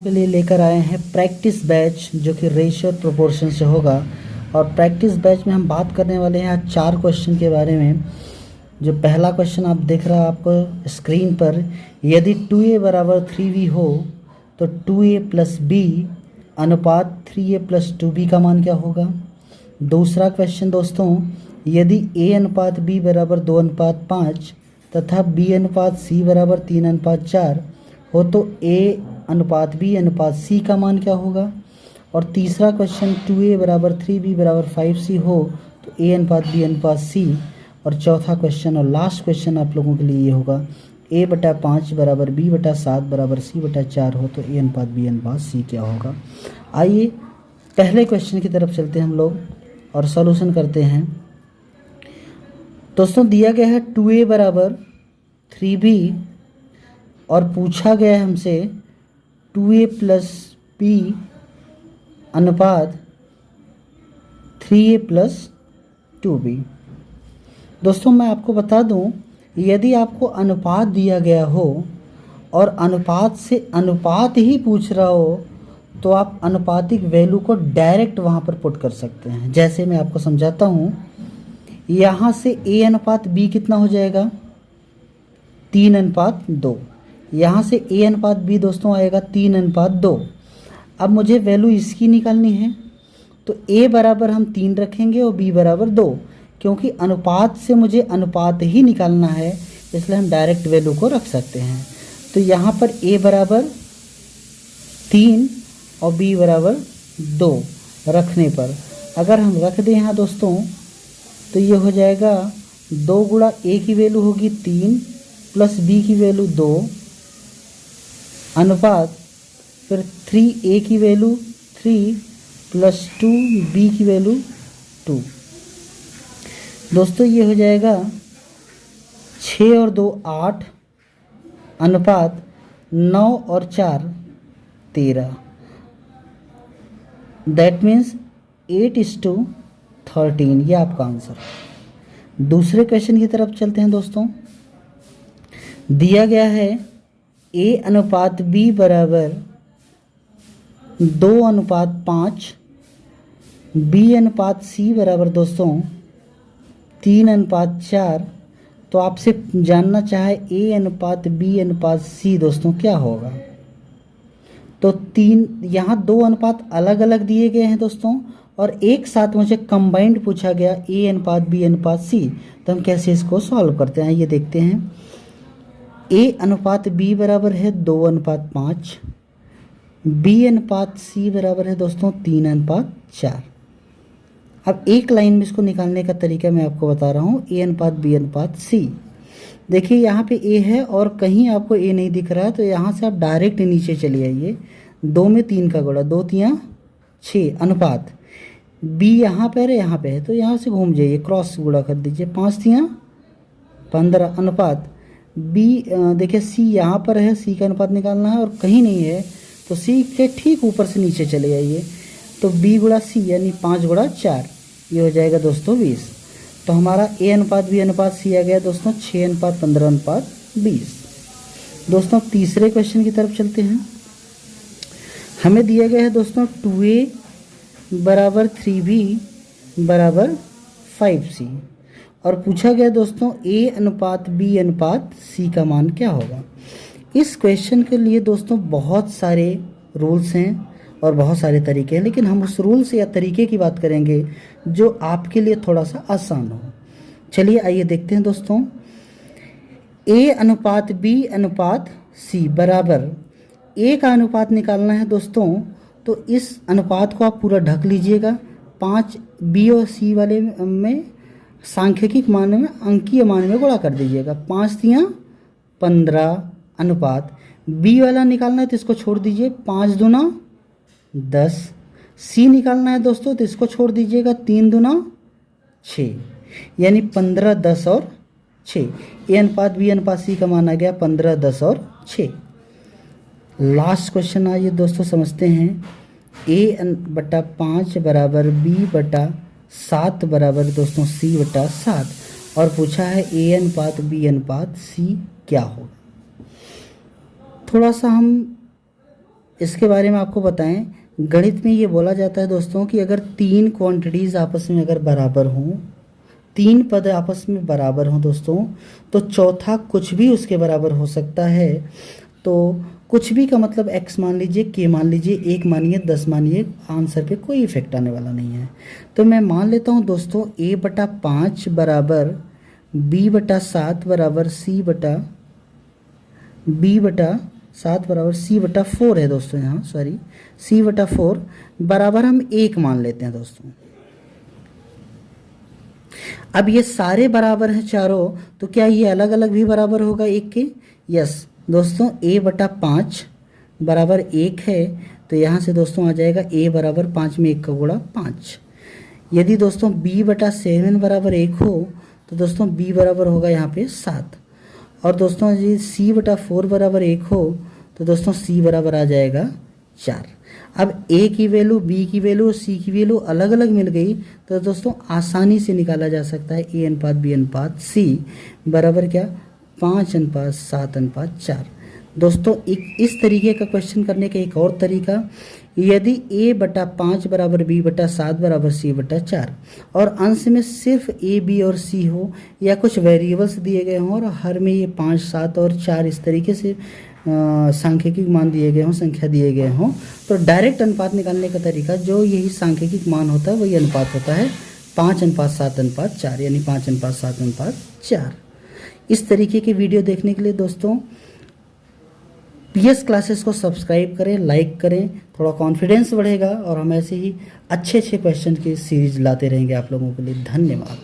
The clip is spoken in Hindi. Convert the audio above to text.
के लिए लेकर आए हैं प्रैक्टिस बैच जो कि रेशियो और प्रोपोर्शन से होगा। और प्रैक्टिस बैच में हम बात करने वाले हैं आज 4 क्वेश्चन के बारे में। जो पहला क्वेश्चन आप देख रहे हो आपको स्क्रीन पर, यदि 2a बराबर 3b हो तो 2a प्लस बी अनुपात 3a प्लस 2b का मान क्या होगा। दूसरा क्वेश्चन दोस्तों, यदि a अनुपात b बराबर 2:5 तथा b अनुपात c बराबर 3:4 हो तो a अनुपात b अनुपात c का मान क्या होगा। और तीसरा क्वेश्चन, 2a बराबर 3b बराबर 5c हो तो a अनुपात b अनुपात c। और चौथा क्वेश्चन और लास्ट क्वेश्चन आप लोगों के लिए ये होगा, a/5 बराबर b/7 बराबर c/4 हो तो a अनुपात b अनुपात c क्या होगा। आइए पहले क्वेश्चन की तरफ चलते हैं हम लोग और सॉल्यूशन करते हैं। दोस्तों दिया गया है 2a बराबर 3b और पूछा गया है हमसे 2a प्लस b अनुपात 3a प्लस 2b। दोस्तों मैं आपको बता दूं, यदि आपको अनुपात दिया गया हो और अनुपात से अनुपात ही पूछ रहा हो तो आप अनुपातिक वैल्यू को डायरेक्ट वहां पर पुट कर सकते हैं। जैसे मैं आपको समझाता हूं, यहाँ से a अनुपात b कितना हो जाएगा 3:2। यहाँ से a अनुपात b दोस्तों आएगा 3:2। अब मुझे वैल्यू इसकी निकालनी है तो a बराबर हम 3 रखेंगे और b बराबर 2, क्योंकि अनुपात से मुझे अनुपात ही निकालना है इसलिए हम डायरेक्ट वैल्यू को रख सकते हैं। तो यहाँ पर a बराबर 3 और b बराबर 2 रखने पर अगर हम रख दें यहाँ दोस्तों तो ये हो जाएगा 2 गुणा a की वैल्यू होगी 3 प्लस b की वैल्यू 2 अनुपात फिर 3a की वैल्यू 3 प्लस 2b की वैल्यू 2। दोस्तों ये हो जाएगा 6 और 2 8 अनुपात 9 और 4 13। That means 8:13। ये आपका आंसर। दूसरे क्वेश्चन की तरफ चलते हैं दोस्तों। दिया गया है a अनुपात b बराबर 2:5, b अनुपात c बराबर दोस्तों 3:4। तो आपसे जानना चाहे a अनुपात b अनुपात c दोस्तों क्या होगा। तो यहाँ 2 अनुपात अलग अलग दिए गए हैं दोस्तों और एक साथ मुझे कंबाइंड पूछा गया a अनुपात b अनुपात c। तो हम कैसे इसको सॉल्व करते हैं ये देखते हैं। a अनुपात b बराबर है 2:5, b अनुपात c बराबर है दोस्तों 3:4। अब एक लाइन में इसको निकालने का तरीका मैं आपको बता रहा हूँ, a अनुपात b अनुपात c। देखिए यहाँ पे a है और कहीं आपको a नहीं दिख रहा है तो यहाँ से आप डायरेक्ट नीचे चले आइए। 2 में 3 का गुणा 2 3 6 अनुपात b यहाँ पर है यहाँ पे है तो यहाँ से घूम जाइए, क्रॉस गुणा कर दीजिए 5 3 15 अनुपात b। देखिए c यहाँ पर है, c का अनुपात निकालना है और कहीं नहीं है तो c के ठीक ऊपर से नीचे चले आइए तो b गुणा c यानी 5 गुणा 4 ये हो जाएगा दोस्तों 20। तो हमारा a अनुपात b अनुपात c आ गया दोस्तों 6:15:20। दोस्तों तीसरे क्वेश्चन की तरफ चलते हैं। हमें दिया गया है दोस्तों 2a बराबर 3b बराबर 5c और पूछा गया दोस्तों a अनुपात b अनुपात c का मान क्या होगा। इस क्वेश्चन के लिए दोस्तों बहुत सारे रूल्स हैं और बहुत सारे तरीके हैं, लेकिन हम उस रूल्स या तरीके की बात करेंगे जो आपके लिए थोड़ा सा आसान हो। चलिए आइए देखते हैं दोस्तों। a अनुपात b अनुपात c बराबर a का अनुपात निकालना है दोस्तों तो इस अनुपात को आप पूरा ढक लीजिएगा। 5 b और c वाले में सांख्यिकी मान में अंकीय मान में गुणा कर दीजिएगा। 5 3 15 अनुपात b वाला निकालना है तो इसको छोड़ दीजिए, 5 दूना 10। c निकालना है दोस्तों तो इसको छोड़ दीजिएगा, 3 दूना 6 यानी 15 10 और 6। a अनुपात b अनुपात c का मान आ गया 15 10 और 6। लास्ट क्वेश्चन आइए दोस्तों समझते हैं। a/5 बराबर b/7 बराबर दोस्तों c/7 और पूछा है a अनुपात b अनुपात c क्या होगा। थोड़ा सा हम इसके बारे में आपको बताएं, गणित में ये बोला जाता है दोस्तों कि अगर तीन क्वांटिटीज़ आपस में अगर बराबर हों, तीन पद आपस में बराबर हों दोस्तों, तो चौथा कुछ भी उसके बराबर हो सकता है। तो कुछ भी का मतलब x मान लीजिए, k मान लीजिए, 1 मानिए, 10 मानिए, आंसर पे कोई इफेक्ट आने वाला नहीं है। तो मैं मान लेता हूँ दोस्तों a/5 बराबर b/7 बराबर b/7 बराबर c/4 है दोस्तों, यहाँ सॉरी c/4 बराबर हम 1 मान लेते हैं दोस्तों। अब ये सारे बराबर हैं चारों, तो क्या ये अलग अलग भी बराबर होगा 1 के? यस दोस्तों, a/5 बराबर 1 है, तो यहाँ से दोस्तों आ जाएगा a बराबर 5 में 1 का गुणा 5। यदि दोस्तों b/7 बराबर 1 हो तो दोस्तों b बराबर होगा यहाँ पे 7। और दोस्तों यदि c/4 बराबर 1 हो तो दोस्तों c बराबर आ जाएगा 4। अब a की वैल्यू, b की वैल्यू और c की वैल्यू अलग अलग मिल गई, तो दोस्तों आसानी से निकाला जा सकता है a/b/c बराबर क्या? 5:7:4। दोस्तों इस तरीके का क्वेश्चन करने का एक और तरीका, यदि a/5 बराबर b/7 बराबर c/4 और अंश में सिर्फ a, b और c हो, या कुछ वेरिएबल्स दिए गए हों और हर में ये 5, 7 और 4 इस तरीके से सांख्यिकी मान दिए गए हों, संख्या दिए गए हों, तो डायरेक्ट अनुपात निकालने का तरीका जो यही सांख्यिकी मान होता है वही अनुपात होता है 5:7:4, यानी 5:7:4। इस तरीके के वीडियो देखने के लिए दोस्तों PS क्लासेस को सब्सक्राइब करें, लाइक करें, थोड़ा कॉन्फिडेंस बढ़ेगा और हम ऐसे ही अच्छे अच्छे क्वेश्चन की सीरीज लाते रहेंगे आप लोगों के लिए। धन्यवाद।